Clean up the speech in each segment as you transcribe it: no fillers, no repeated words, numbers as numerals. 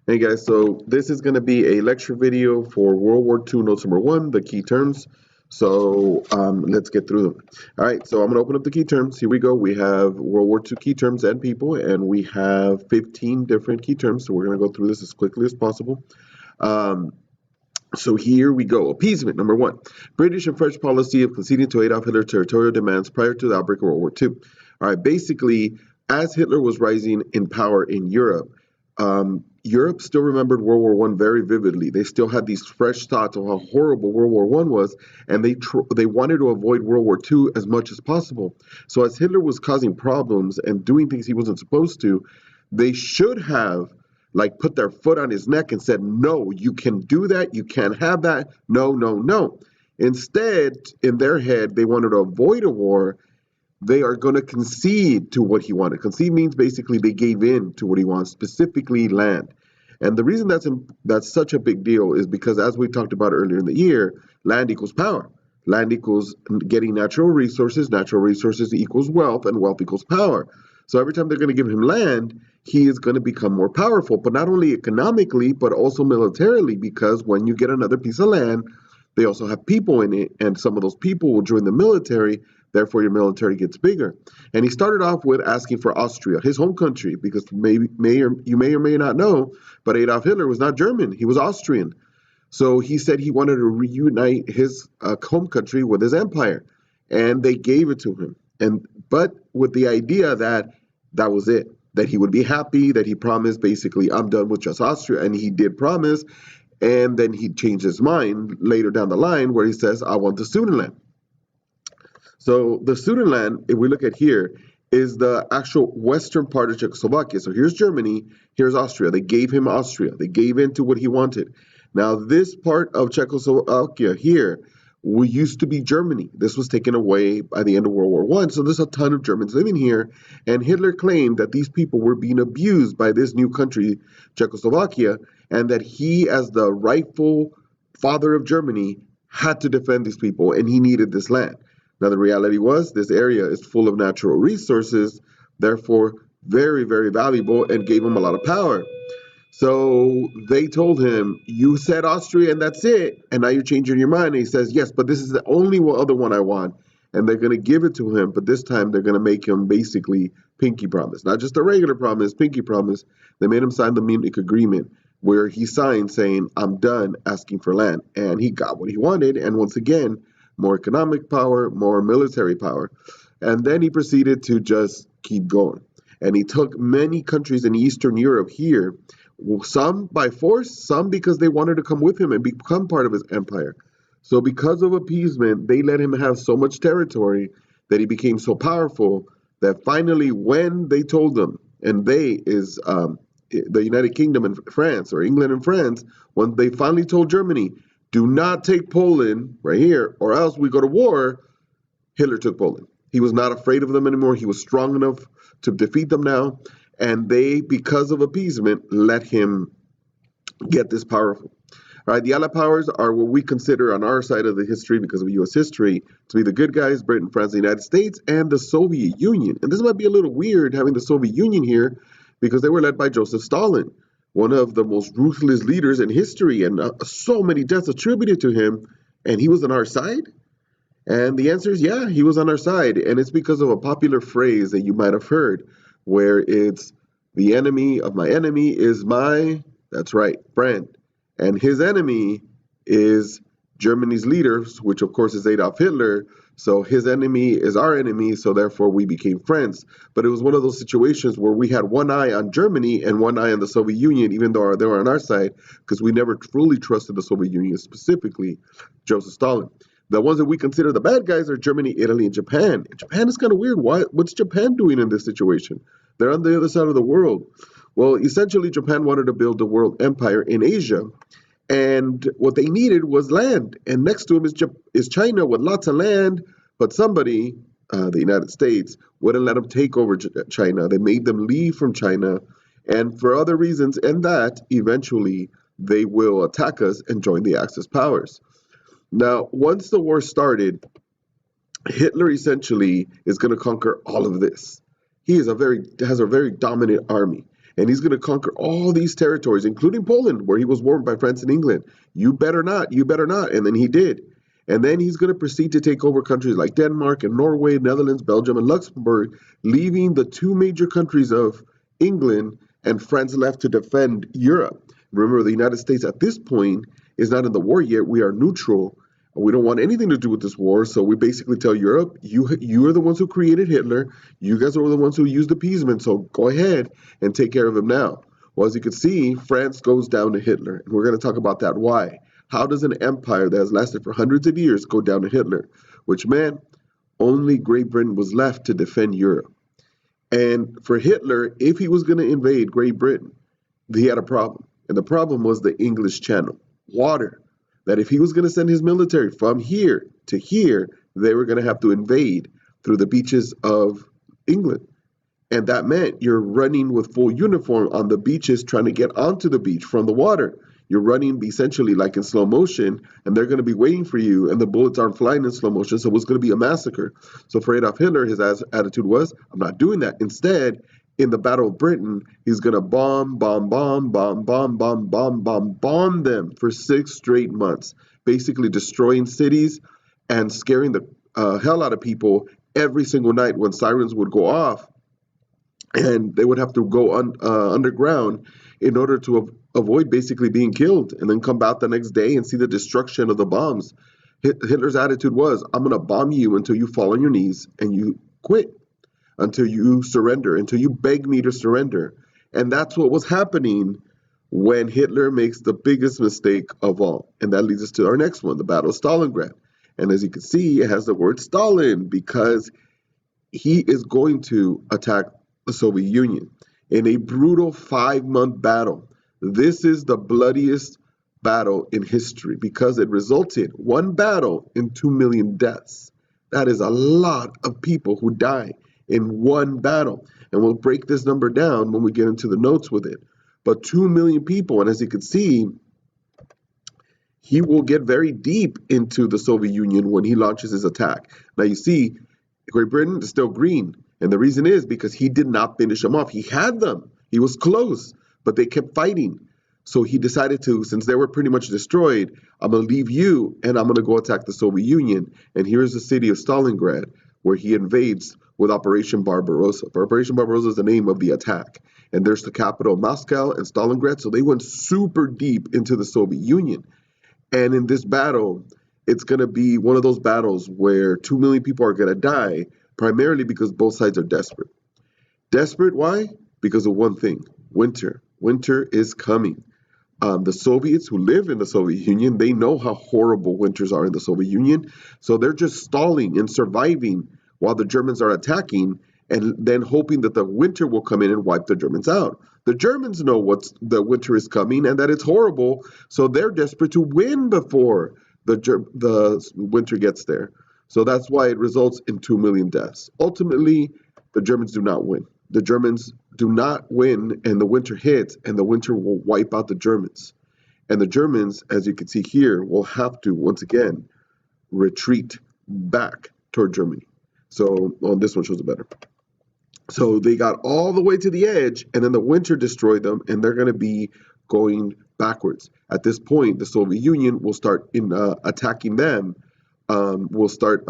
Hey guys, so this is going to be a lecture video for World War II notes number one, the key terms. So let's get through them. All right, so I'm going to open up the key terms. Here we go. We have World War II key terms and people, and we have 15 different key terms. So we're going to go through this as quickly as possible. Um, so here we go. Appeasement, number one. British and French policy of conceding to Adolf Hitler's territorial demands prior to the outbreak of World War II. All right, basically, as Hitler was rising in power in Europe, Europe still remembered World War One very vividly. They still had these fresh thoughts of how horrible World War One was, and they wanted to avoid World War Two as much as possible. So as Hitler was causing problems and doing things he wasn't supposed to, they should have like put their foot on his neck and said, "No, you can do that. You can't have that. No, no, no." Instead, in their head, they wanted to avoid a war. They are going to concede to what he wanted. Concede means basically they gave in to what he wants, specifically land. And the reason that's such a big deal is because, as we talked about earlier in the year, land equals power. Land equals getting natural resources equals wealth, and wealth equals power. So every time they're going to give him land, he is going to become more powerful, but not only economically, but also militarily, because when you get another piece of land, they also have people in it, and some of those people will join the military. Therefore, your military gets bigger. And he started off with asking for Austria, his home country, because you may or may not know, but Adolf Hitler was not German; he was Austrian. So he said he wanted to reunite his home country with his empire, and they gave it to him. But with the idea that that was it, that he would be happy, that he promised basically, I'm done with just Austria, and he did promise. And then he changed his mind later down the line, where he says, I want the Sudetenland. So the Sudetenland, if we look at here, is the actual western part of Czechoslovakia. So here's Germany, here's Austria. They gave him Austria. They gave in to what he wanted. Now, this part of Czechoslovakia here used to be Germany. This was taken away by the end of World War One. So there's a ton of Germans living here. And Hitler claimed that these people were being abused by this new country, Czechoslovakia, and that he, as the rightful father of Germany, had to defend these people, and he needed this land. Now, the reality was this area is full of natural resources, therefore very, very valuable, and gave him a lot of power. So they told him, you said Austria and that's it, and now you're changing your mind. And he says, yes, but this is the only other one I want. And they're going to give it to him, but this time they're going to make him basically pinky promise. Not just a regular promise, pinky promise. They made him sign the Munich Agreement, where he signed saying, I'm done asking for land. And he got what he wanted, and once again, more economic power, more military power. And then he proceeded to just keep going. And he took many countries in Eastern Europe here, some by force, some because they wanted to come with him and become part of his empire. So because of appeasement, they let him have so much territory that he became so powerful that finally when they told him, and they is the United Kingdom and France, or England and France, when they finally told Germany, do not take Poland right here, or else we go to war, Hitler took Poland. He was not afraid of them anymore. He was strong enough to defeat them now. And they, because of appeasement, let him get this powerful. All right, the Allied powers are what we consider on our side of the history, because of U.S. history, to be the good guys: Britain, France, the United States, and the Soviet Union. And this might be a little weird having the Soviet Union here, because they were led by Joseph Stalin, one of the most ruthless leaders in history, and so many deaths attributed to him, and he was on our side? And the answer is yeah, he was on our side. And it's because of a popular phrase that you might have heard, where it's the enemy of my enemy is my, that's right, friend. And his enemy is Germany's leader, which of course is Adolf Hitler. So his enemy is our enemy, so therefore we became friends. But it was one of those situations where we had one eye on Germany and one eye on the Soviet Union, even though they were on our side, because we never truly trusted the Soviet Union, specifically Joseph Stalin. The ones that we consider the bad guys are Germany, Italy, and Japan. And Japan is kind of weird. What's Japan doing in this situation? They're on the other side of the world. Well, essentially, Japan wanted to build a world empire in Asia. And what they needed was land. And next to them is China with lots of land. But somebody, the United States, wouldn't let them take over China. They made them leave from China. And for other reasons, and that eventually they will attack us and join the Axis powers. Now, once the war started, Hitler essentially is going to conquer all of this. He has a very dominant army. and he's going to conquer all these territories, including Poland, where he was warned by France and England. You better not, you better not. And then he did. And then he's going to proceed to take over countries like Denmark and Norway, Netherlands, Belgium, and Luxembourg, leaving the two major countries of England and France left to defend Europe. Remember, the United States at this point is not in the war yet. We are neutral. We don't want anything to do with this war. So we basically tell Europe, you are the ones who created Hitler. You guys are the ones who used appeasement. So go ahead and take care of him now. Well, as you can see, France goes down to Hitler. And we're going to talk about that. Why? How does an empire that has lasted for hundreds of years go down to Hitler? Which meant only Great Britain was left to defend Europe. And for Hitler, if he was going to invade Great Britain, he had a problem. And the problem was the English Channel, water. That if he was going to send his military from here to here, they were going to have to invade through the beaches of England. And that meant you're running with full uniform on the beaches trying to get onto the beach from the water. You're running essentially like in slow motion, and they're going to be waiting for you, and the bullets aren't flying in slow motion, so it was going to be a massacre. So for Adolf Hitler, his attitude was, I'm not doing that. Instead, in the Battle of Britain, he's going to bomb them for 6 straight months, basically destroying cities and scaring the hell out of people every single night when sirens would go off, and they would have to go underground in order to avoid basically being killed, and then come out the next day and see the destruction of the bombs. Hitler's attitude was, I'm going to bomb you until you fall on your knees and you quit, until you surrender, until you beg me to surrender. And that's what was happening when Hitler makes the biggest mistake of all. And that leads us to our next one, the Battle of Stalingrad. And as you can see, it has the word Stalin because he is going to attack the Soviet Union in a brutal 5-month battle. This is the bloodiest battle in history because it resulted, one battle, in 2 million deaths. That is a lot of people who die in one battle. And we'll break this number down when we get into the notes with it. But 2 million people, and as you can see, he will get very deep into the Soviet Union when he launches his attack. Now you see, Great Britain is still green. And the reason is because he did not finish them off. He had them. He was close, but they kept fighting. So he decided to, since they were pretty much destroyed, I'm going to leave you and I'm going to go attack the Soviet Union. And here's the city of Stalingrad, where he invades with Operation Barbarossa. Operation Barbarossa is the name of the attack. And there's the capital, Moscow and Stalingrad. So they went super deep into the Soviet Union. And in this battle, it's going to be one of those battles where 2 million people are going to die, primarily because both sides are desperate. Desperate, why? Because of one thing, winter. Winter is coming. The Soviets who live in the Soviet Union, they know how horrible winters are in the Soviet Union. So they're just stalling and surviving while the Germans are attacking and then hoping that the winter will come in and wipe the Germans out. The Germans know the winter is coming and that it's horrible, so they're desperate to win before the winter gets there. So that's why it results in 2 million deaths. Ultimately, the Germans do not win. The Germans do not win, and the winter hits, and the winter will wipe out the Germans. And the Germans, as you can see here, will have to, once again, retreat back toward Germany. So, this one shows it better. So they got all the way to the edge, and then the winter destroyed them, and they're going to be going backwards. At this point, the Soviet Union will start attacking them. We'll start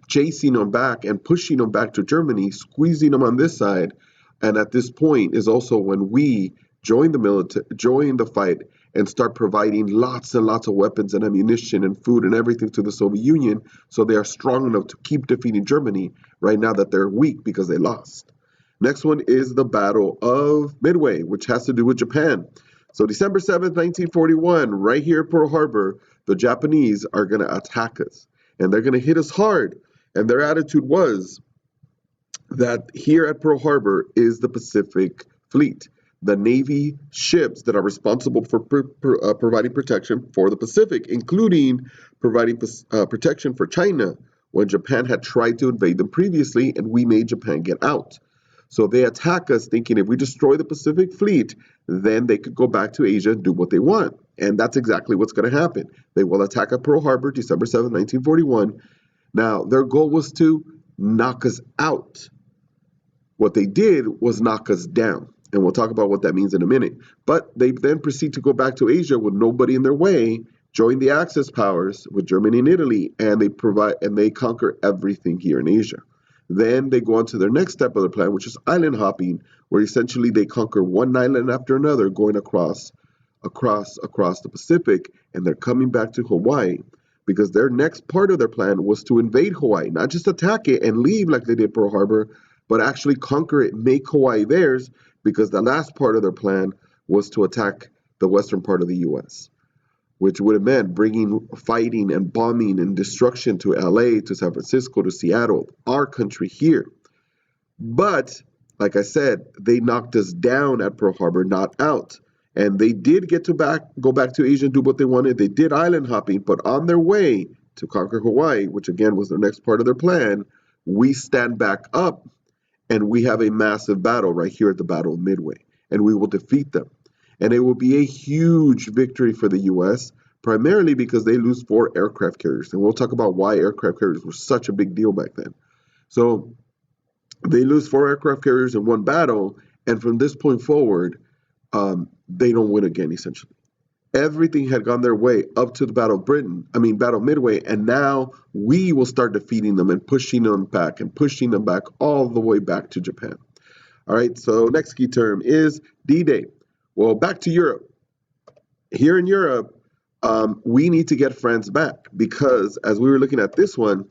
chasing them back and pushing them back to Germany, squeezing them on this side. And at this point is also when we join the fight and start providing lots and lots of weapons and ammunition and food and everything to the Soviet Union, so they are strong enough to keep defeating Germany right now that they're weak because they lost. Next one is the Battle of Midway, which has to do with Japan. So December 7th, 1941, right here at Pearl Harbor, the Japanese are going to attack us. And they're going to hit us hard. And their attitude was that here at Pearl Harbor is the Pacific Fleet, the Navy ships that are responsible for providing protection for the Pacific, including providing protection for China when Japan had tried to invade them previously, and we made Japan get out. So they attack us thinking if we destroy the Pacific Fleet, then they could go back to Asia and do what they want. And that's exactly what's going to happen. They will attack at Pearl Harbor, December 7, 1941. Now, their goal was to knock us out. What they did was knock us down. And we'll talk about what that means in a minute. But they then proceed to go back to Asia with nobody in their way, join the Axis powers with Germany and Italy, and they conquer everything here in Asia. Then they go on to their next step of the plan, which is island hopping, where essentially they conquer one island after another, going across the Pacific, and they're coming back to Hawaii because their next part of their plan was to invade Hawaii, not just attack it and leave like they did Pearl Harbor, but actually conquer it, make Hawaii theirs, because the last part of their plan was to attack the western part of the U.S., which would have meant bringing fighting and bombing and destruction to LA, to San Francisco, to Seattle, our country here. But, like I said, they knocked us down at Pearl Harbor, not out. And they did get to go back to Asia and do what they wanted. They did island hopping, but on their way to conquer Hawaii, which again was the next part of their plan, we stand back up and we have a massive battle right here at the Battle of Midway, and we will defeat them. And it will be a huge victory for the U.S., primarily because they lose 4 aircraft carriers. And we'll talk about why aircraft carriers were such a big deal back then. So they lose 4 aircraft carriers in one battle, and from this point forward, they don't win again, essentially. Everything had gone their way up to the Battle of Midway, and now we will start defeating them and pushing them back all the way back to Japan. All right, so next key term is D-Day. Well, back to Europe. Here in Europe, we need to get France back because, as we were looking at this one,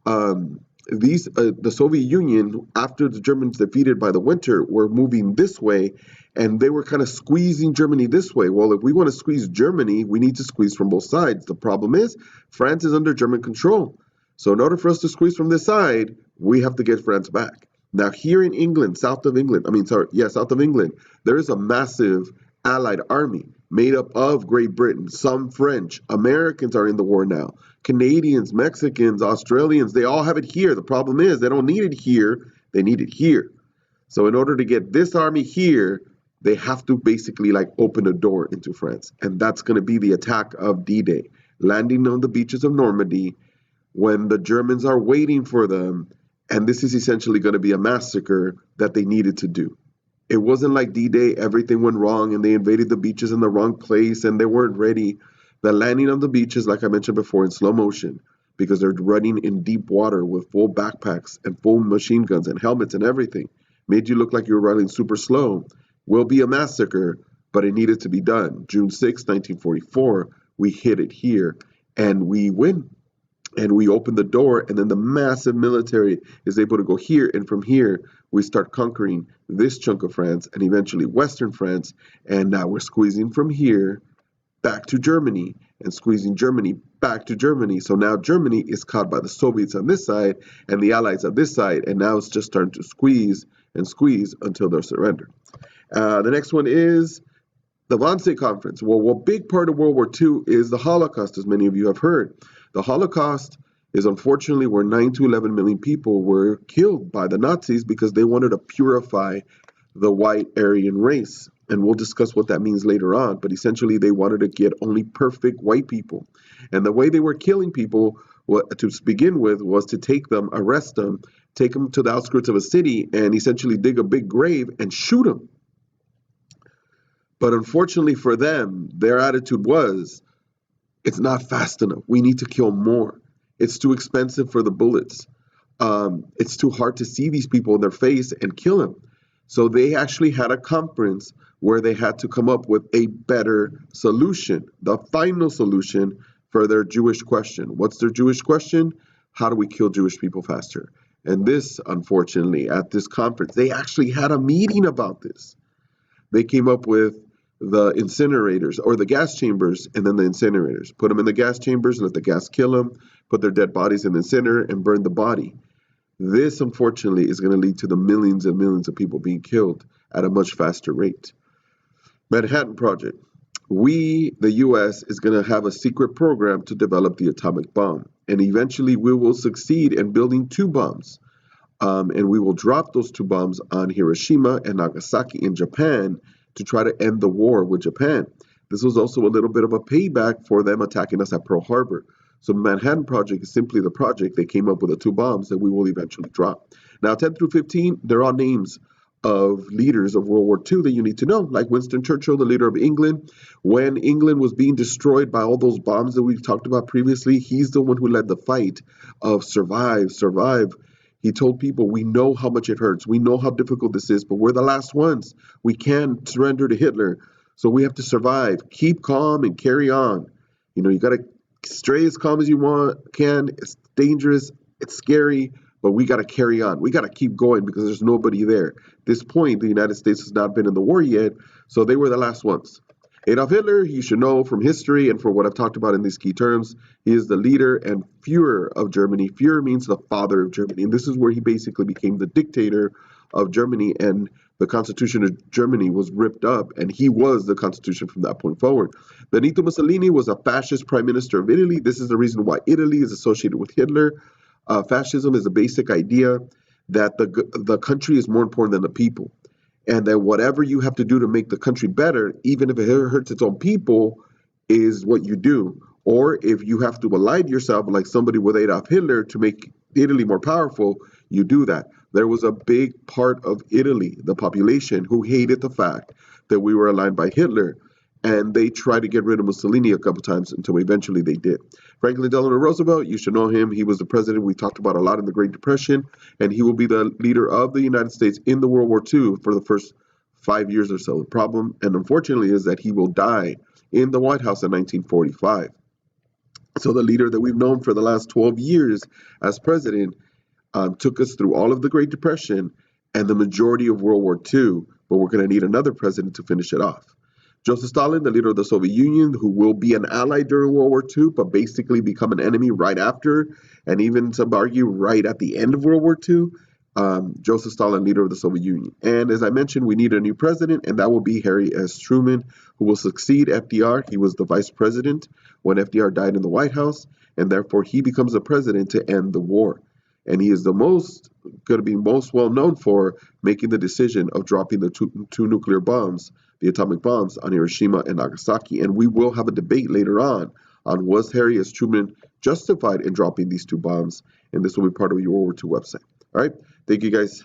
the Soviet Union, after the Germans defeated by the winter, were moving this way, and they were kind of squeezing Germany this way. Well, if we want to squeeze Germany, we need to squeeze from both sides. The problem is France is under German control. So in order for us to squeeze from this side, we have to get France back. Now, here in England, south of England, there is a massive allied army made up of Great Britain, some French, Americans are in the war now, Canadians, Mexicans, Australians, they all have it here. The problem is they don't need it here, they need it here. So in order to get this army here, they have to basically open a door into France. And that's going to be the attack of D-Day, landing on the beaches of Normandy when the Germans are waiting for them. And this is essentially going to be a massacre that they needed to do. It wasn't like D-Day, everything went wrong and they invaded the beaches in the wrong place and they weren't ready. The landing on the beaches, like I mentioned before, in slow motion, because they're running in deep water with full backpacks and full machine guns and helmets and everything, made you look like you were running super slow, will be a massacre, but it needed to be done. June 6, 1944, we hit it here and we win. And we open the door, and then the massive military is able to go here. And from here, we start conquering this chunk of France and eventually Western France. And now we're squeezing from here back to Germany and squeezing Germany back to Germany. So now Germany is caught by the Soviets on this side and the Allies on this side. And now it's just starting to squeeze and squeeze until they're surrendered. The next one is the Wannsee Conference. Well, a big part of World War II is the Holocaust, as many of you have heard. The Holocaust is unfortunately where 9 to 11 million people were killed by the Nazis because they wanted to purify the white Aryan race. And we'll discuss what that means later on. But essentially, they wanted to get only perfect white people. And the way they were killing people to begin with was to take them, arrest them, take them to the outskirts of a city and essentially dig a big grave and shoot them. But unfortunately for them, their attitude was, it's not fast enough. We need to kill more. It's too expensive for the bullets. It's too hard to see these people in their face and kill them. So they actually had a conference where they had to come up with a better solution, the final solution for their Jewish question. What's their Jewish question? How do we kill Jewish people faster? And this, unfortunately, at this conference, they actually had a meeting about this. They came up with the incinerators or the gas chambers and then the incinerators. Put them in the gas chambers, let the gas kill them, put their dead bodies in the incinerator and burn the body. This, unfortunately, is going to lead to the millions and millions of people being killed at a much faster rate. Manhattan Project. The U.S., is going to have a secret program to develop the atomic bomb. And eventually we will succeed in building 2 bombs. And we will drop those 2 bombs on Hiroshima and Nagasaki in Japan to try to end the war with Japan. This was also a little bit of a payback for them attacking us at Pearl Harbor. So the Manhattan Project is simply the project they came up with the 2 bombs that we will eventually drop. Now, 10 through 15, they're all names of leaders of World War II that you need to know, like Winston Churchill, the leader of England. When England was being destroyed by all those bombs that we've talked about previously, he's the one who led the fight of survive, survive. He told people, we know how much it hurts. We know how difficult this is, but we're the last ones. We can't surrender to Hitler. So we have to survive. Keep calm and carry on. You got to stay as calm as you can. It's dangerous. It's scary, but we got to carry on. We got to keep going because there's nobody there. At this point, the United States has not been in the war yet, so they were the last ones. Adolf Hitler, you should know from history and for what I've talked about in these key terms, he is the leader and Führer of Germany. Führer means the father of Germany, and this is where he basically became the dictator of Germany, and the Constitution of Germany was ripped up, and he was the Constitution from that point forward. Benito Mussolini was a fascist prime minister of Italy. This is the reason why Italy is associated with Hitler. Fascism is a basic idea that the country is more important than the people, and that whatever you have to do to make the country better, even if it hurts its own people, is what you do. Or if you have to align yourself like somebody with Adolf Hitler to make Italy more powerful, you do that. There was a big part of Italy, the population, who hated the fact that we were aligned by Hitler, and they tried to get rid of Mussolini a couple times until eventually they did. Franklin Delano Roosevelt, you should know him. He was the president we talked about a lot in the Great Depression, and he will be the leader of the United States in the World War II for the first 5 years or so. The problem, and unfortunately, is that he will die in the White House in 1945. So the leader that we've known for the last 12 years as president took us through all of the Great Depression and the majority of World War II, but we're going to need another president to finish it off. Joseph Stalin, the leader of the Soviet Union, who will be an ally during World War II, but basically become an enemy right after, and even some argue right at the end of World War II. Joseph Stalin, leader of the Soviet Union. And as I mentioned, we need a new president, and that will be Harry S. Truman, who will succeed FDR. He was the vice president when FDR died in the White House, and therefore he becomes the president to end the war. And he is going to be most well known for making the decision of dropping the two nuclear bombs, the atomic bombs, on Hiroshima and Nagasaki. And we will have a debate later on was Harry S. Truman justified in dropping these two bombs, and this will be part of your World War II website. All right, thank you guys.